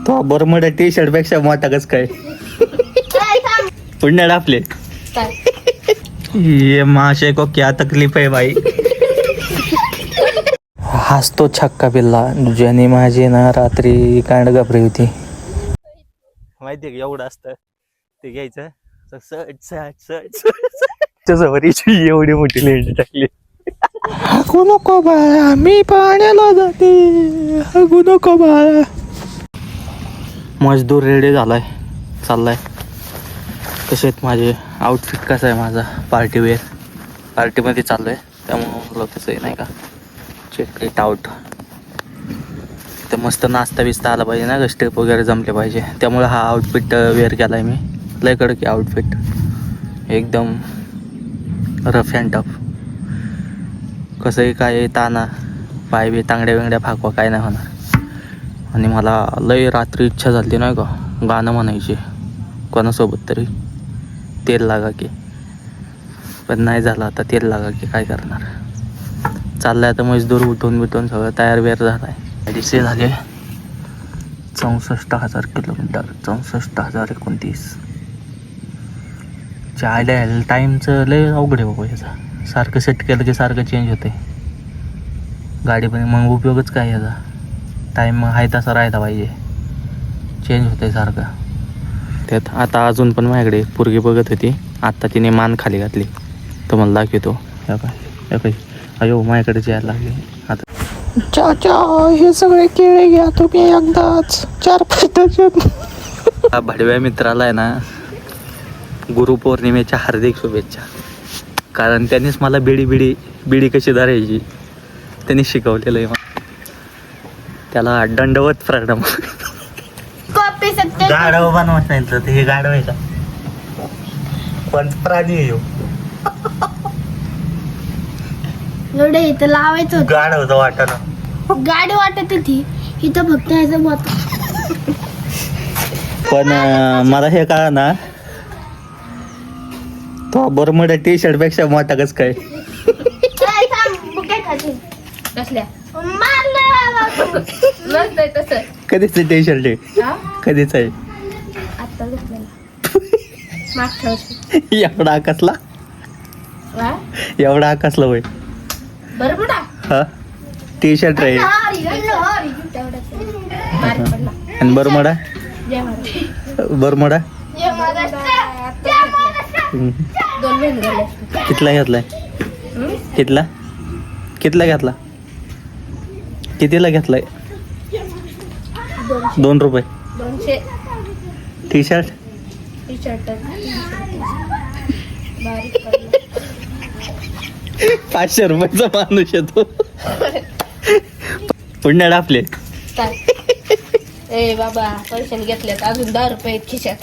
तो Bermuda T shirt पेक्षा मोठा कस काय पुण्य आपले ये माशे को क्या तकलीफ है भाई. हाच तो छक्का बिल्ला ज्याने माझी ना रात्री कांड घाबरी होती. माहितीये का एवढं असतं ते घ्यायचं त्याच्यावरची एवढी मोठी लेंडी टाकली. हाकू नको बाळा मी पाण्याला जाते हाकू नको बाळा. मजदूर रेडी झालाय चाललाय. कसे आहेत माझे आउटफिट कसं आहे माझा पार्टीवेअर पार्टीमध्ये चाललोय त्यामुळं तसं आहे नाही का चेक इट आउट. तर मस्त नाश्ता बिस्ता आला पाहिजे ना स्टेप वगैरे जमले पाहिजे त्यामुळे हा आउटफिट वेअर केला आहे मी. लय कडक आउटफिट एकदम रफ अँड टफ. कसंही काय ताना पाय बी तांगड्या बिंगड्या फाकवा काय नाही होणार. आणि मला लय रात्री इच्छा झाली नाही का गाणं म्हणायची कोणासोबत तरी तेल लागा की. पण नाही झालं आता तेल लागा की काय करणार. चाललंय आता मजदूर उठून बिठून सगळं तयार बियार झाला आहे. अडीचशे झाले 64,000 किलोमीटर 64,029. चायला टाईमचं लय अवघड आहे बाबा ह्याचा. सारखं सेट केलं की सारखं चेंज होते गाडी पण. मग उपयोगच काय ह्याचा. टाईम आहे तसा राहायला पाहिजे चेंज होते सारखं. त्यात आता अजून पण माझ्याकडे पोरगी बघत होती. आत्ता तिने मान खाली घातली तुम्हाला दाखवतो. या काय अयो माझ्याकडे यायला लागले आता. चाचा हे सगळे केळे घ्या तुम्ही एकदाच 4-5 भडव्या मित्राला आहे ना गुरुपौर्णिमेच्या हार्दिक शुभेच्छा. कारण त्यांनीच मला बिडी कशी धरायची त्यांनी शिकवलेलं आहे. मग त्याला दंडवत प्रणाम. गाढव बनवत नाही तर हे गाढव आहे का पण प्राणी आहे एवढे इथं लावायचं गाढव वाटत गाडी वाटत होती इथं फक्त ह्याचं मत. पण मला हे कळा ना तो बरमोडा टी शर्ट पेक्षा मोठा कस काय कधीच टी शर्ट आहे कधीच आहे एवढा आकाशला एवढा आकाशला होय हा टी शर्ट आहे. आणि बरमोडा बरमोडा कितला घेतलाय कितला घेतला कितीला घेतलाय 2 रुपये टी शर्ट. ₹500 माणूस येतो पुण्या डापले. ए बाबा पैसे घेतलेत अजून 10 रुपये खिशात.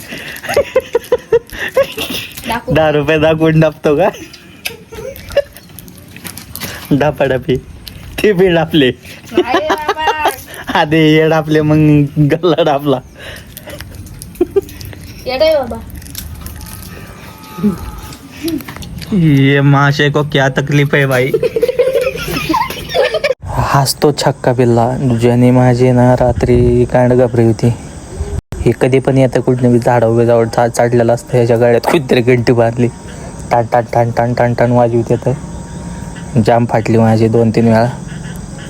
10 रुपये दाखवून डापतो का डापाडापी ते बी डापले आधी हे डापले मग गल्ला डापला. येडे बाबा ये माशे को क्या तकलीफ है भाई. हाच तो छक्का बिल्ला ज्याने माझी ना रात्री कांड घाबरी होती. हे कधी पण येतं कुठं बी झाडावर चढलेलं असतं. ह्याच्या गाड्यात कुठतरी घंटी बांधली टाण टाण टाण टाण टाण टाण वाजवत येतं. जाम फाटली माझी 2-3 वेळा.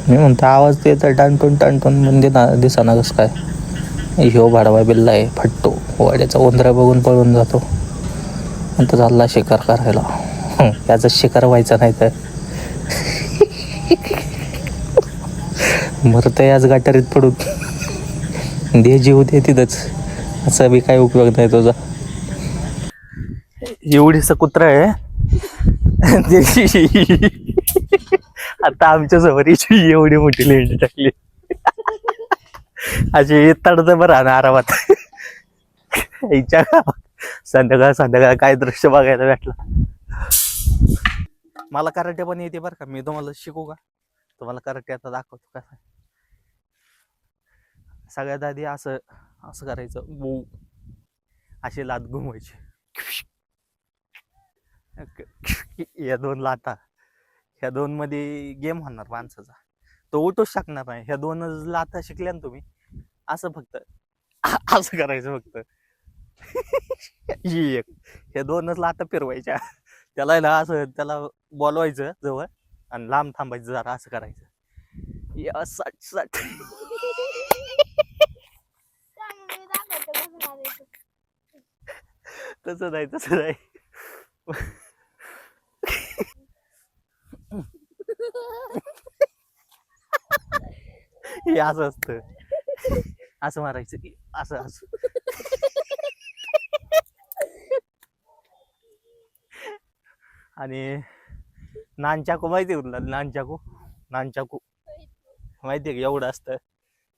मी म्हणतो आवाज येतं टाणटून टाणटून म्हणजे दिसाना कसं काय. ह्यो भाडवा बिल्ला आहे फटतो वाड्याचा उंदरा बघून पळून जातो. नंतर चालला शिकार करायला. याचा शिकार व्हायचा नाही तर मरत याच गाठारीत पडून दे जीव दे तिथंच. असा बी काय उपयोग नाही तुझा. एवढीच कुत्रा आहे आता आमच्या समोरची एवढी मोठी लेंडी टाकली अशी तडत बरं ना आरामात. संध्याकाळ काय दृश्य बघायला भेटलं. मला कराटे पण येते बरं का. मी तुम्हाला शिकू का तुम्हाला कराटे आता दाखवतो कसं. सगळ्यात आधी असं असं करायचं बू अशी लात घुमवायची. या 2 लाता ह्या 2 मध्ये गेम होणार माणसाचा. तो उठूच शकणार नाही. ह्या 2 लाता शिकल्या ना तुम्ही असं फक्त असं करायचं फक्त. ही एक, हे दोनच लाटा फिरवायच्या. त्याला आहे ना असं त्याला बोलवायचं जवळ आणि लांब थांबायचं जरा असं करायचं. या सट सट. तसं नाही तसं नाही. हे असं असतं. असं मारायचं असं असं. आणि नानचाकू माहिती आहे तुला? नानचाकू, नानचाकू माहितीये का? एवढं असतं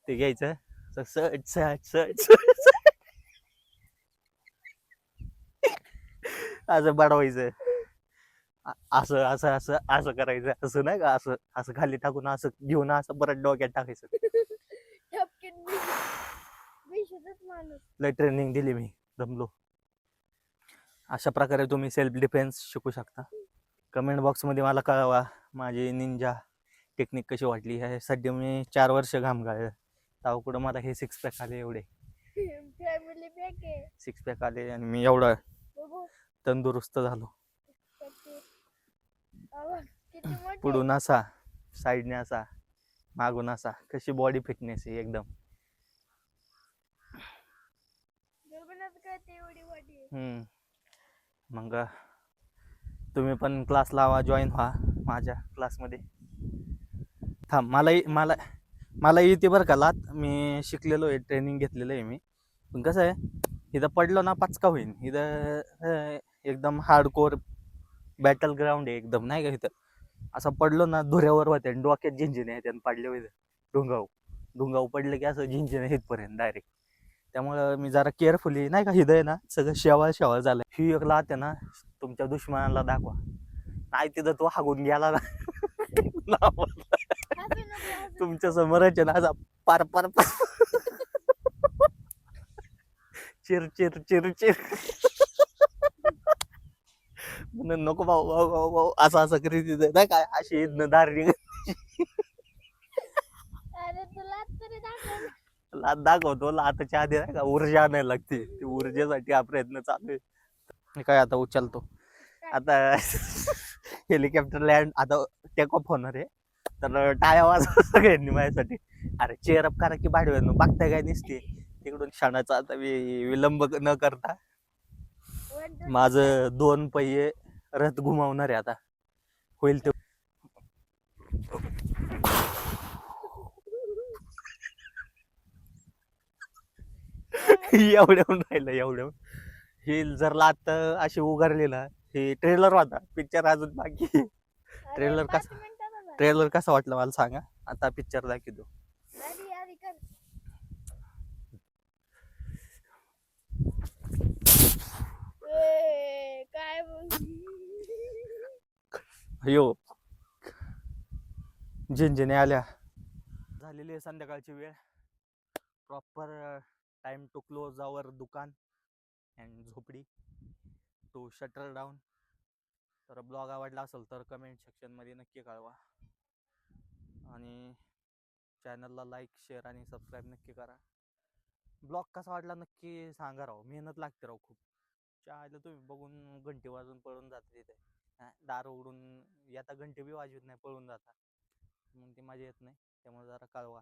ते घ्यायचं असं सट सट सट सट असं बडवायचं. असं असं असं असं करायचं. असं नाही का? असं असं खाली टाकून असं घेऊन असं परत डोक्यात टाकायचं. लय ट्रेनिंग दिली मी, दमलो. अशा प्रकारे तुम्ही सेल्फ डिफेन्स शिकू शकता. कमेंट बॉक्समध्ये मला कळवा माझी निंजा टेक्निक कशी वाटली. हे सध्या मी 4 वर्ष घाम गाळलं तेव्हा कुठं मला हे 6 पॅक आले. एवढे फॅमिली पॅक आहे 6 पॅक आले आणि मी एवढा बघू तंदुरुस्त झालो. किती मोठे पुढून असा, साईडने असा, मागून असा. कशी बॉडी फिटनेस आहे एकदम. मग तुम्ही पण क्लास लावा, जॉईन व्हा माझ्या क्लासमध्ये. थांब, मला मला येते बरं का लात. मी शिकलेलो आहे, ट्रेनिंग घेतलेलं आहे मी. पण कसं आहे, इथं पडलो ना पचका होईन. इथं एकदम हार्डकोर बॅटल ग्राउंड आहे एकदम, नाही का? इथं असं पडलो ना धुऱ्यावर होते आणि डोक्यात झिंजिने येते आणि पडले होते. डुंगाव पडलं की असं झिंजिने इथपर्यंत डायरेक्ट. त्यामुळं मी जरा केअरफुली, नाही का? हृदय ना सगळं शेवाळ झालं. ही एक लात आहे ना, तुमच्या दुश्मनाला दाखवा. नाही तिथं तो हागून गेला ना तुमच्या समोरच आहे ना असा पार पार पार चिर चिर चिर चिर म्हणून नको भाऊ भाऊ भाऊ भाऊ असं असं करीत तिथं, नाही काय? अशी दारणी लात दाखवतो. लाताच्या आधी नाही का ऊर्जा आणायला लागते. ती ऊर्जेसाठी हा प्रयत्न चालू आहे. मी काय आता उचलतो. आता हेलिकॉप्टर लँड आता टेक ऑफ होणार आहे. तर टाळ्या वाजवा सगळ्यांनी माझ्यासाठी. अरे चेअर अप करा की भाडव्यानं, बघताय काय दिसते तिकडून. क्षणाचा आता विलंब न करता माझं 2 पहिये रथ घुमावणार आहे आता. होईल ते. एवढ्याहून राहिलं एवढ्या. ही जर लात अशी उगारली ना, ही ट्रेलर होता, पिक्चर अजून बाकी. ट्रेलर कसा वाटला मला सांगा. आता पिक्चर दाखवतो. काय यो झिंजिने आल्या. झालेली आहे संध्याकाळची वेळ. प्रॉपर टाइम टू क्लोज आवर दुकान अँड झोपडी टू शटर डाऊन. तर ब्लॉग आवडला असेल तर कमेंट सेक्शनमध्ये नक्की कळवा. आणि चॅनलला लाईक, शेअर आणि सबस्क्राईब नक्की करा. ब्लॉग कसा वाटला नक्की सांगा राव. मेहनत लागते राव खूप. चायला तुम्ही बघून घंटी वाजून पळून जाता तिथे. दार उघडून येता घंटी बी वाजवत नाही, पळून जाता. मग ती मजा येत नाही. त्यामुळे जरा कळवा.